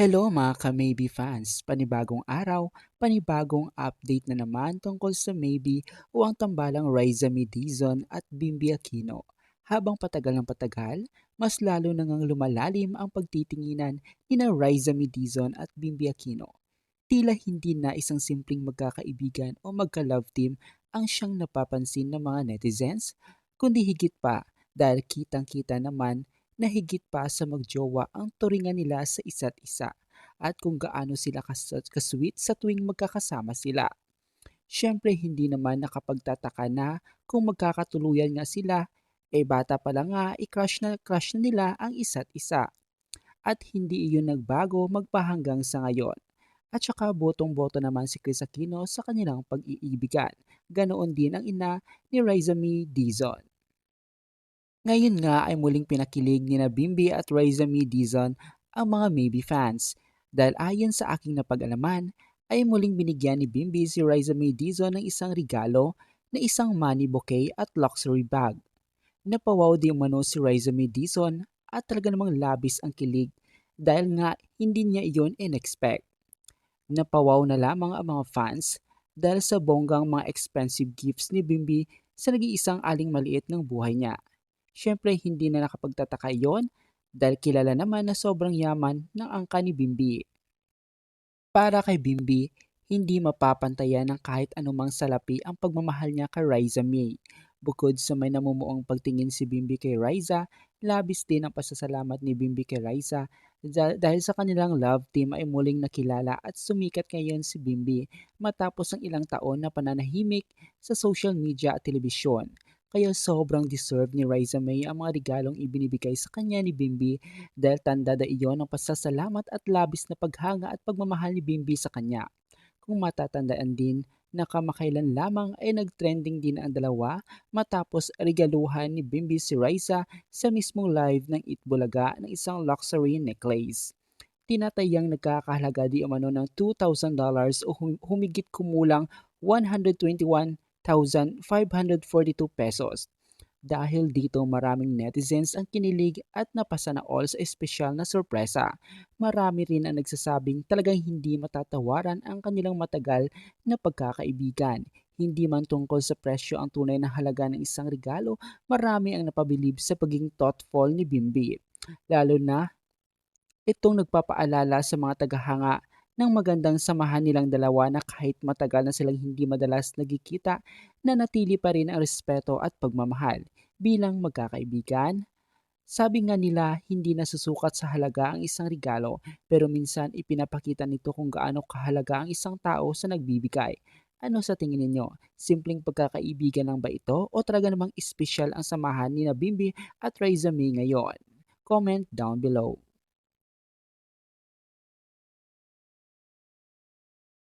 Hello mga ka-Maybe fans! Panibagong araw, panibagong update na naman tungkol sa Maybe o ang tambalang Riza Dizon at Bimbi Aquino. Habang patagal ng patagal, mas lalo nang lumalalim ang pagtitinginan ni na Riza Dizon at Bimbi Aquino. Tila hindi na isang simpleng magkakaibigan o magka-love team ang siyang napapansin ng mga netizens, kundi higit pa dahil kitang-kita naman na higit pa sa magjowa ang turingan nila sa isa't isa at kung gaano sila kasweet sa tuwing magkakasama sila. Siyempre hindi naman nakapagtataka na kung magkakatuluyan nga sila, bata pa lang nga crush na nila ang isa't isa at hindi iyon nagbago magpahanggang sa ngayon. At saka botong-boto naman si Chris Aquino sa kanilang pag-iibigan. Ganoon din ang ina ni Raizami Dizon. Ngayon nga ay muling pinakilig ni na Bimbi at Raizami Dizon ang mga Maybe fans dahil ayon sa aking napag-alaman ay muling binigyan ni Bimbi si Raizami Dizon ng isang regalo na isang money bouquet at luxury bag. Napawaw di umano si Raizami Dizon at talaga namang labis ang kilig dahil nga hindi niya iyon in-expect. Napawaw na lamang ang mga fans dahil sa bonggang mga expensive gifts ni Bimbi sa nag-iisang aling maliit ng buhay niya. Siyempre hindi na nakapagtataka iyon dahil kilala naman na sobrang yaman ng angka ni Bimbi. Para kay Bimbi, hindi mapapantayan ng kahit anumang salapi ang pagmamahal niya kay Riza May. Bukod sa may namumuong pagtingin si Bimbi kay Riza, labis din ang pasasalamat ni Bimbi kay Riza dahil sa kanilang love team ay muling nakilala at sumikat ngayon si Bimbi matapos ang ilang taon na pananahimik sa social media at telebisyon. Kaya sobrang deserve ni Riza May ang mga regalong ibinibigay sa kanya ni Bimbi dahil tanda da iyon ng pasasalamat at labis na paghanga at pagmamahal ni Bimbi sa kanya. Kung matatandaan din na kamakailan lamang ay nagtrending din ang dalawa matapos regaluhan ni Bimbi si Raisa sa mismong live ng Itbulaga ng isang luxury necklace. Tinatayang nagkakahalaga di umano ng $2,000 o humigit kumulang 121,542 pesos. Dahil dito maraming netizens ang kinilig at napasana all sa espesyal na sorpresa. Marami rin ang nagsasabing talagang hindi matatawaran ang kanilang matagal na pagkakaibigan. Hindi man tungkol sa presyo ang tunay na halaga ng isang regalo, marami ang napabilib sa pagiging thoughtful ni Bimbi. Lalo na itong nagpapaalala sa mga tagahanga ng magandang samahan nilang dalawa na kahit matagal na silang hindi madalas nagkikita, nanatili pa rin ang respeto at pagmamahal bilang magkakaibigan. Sabi nga nila hindi nasusukat sa halaga ang isang regalo pero minsan ipinapakita nito kung gaano kahalaga ang isang tao sa nagbibigay. Ano sa tingin ninyo? Simpleng pagkakaibigan lang ba ito o talaga namang espesyal ang samahan ni na Bimbi at Raisa May ngayon? Comment down below.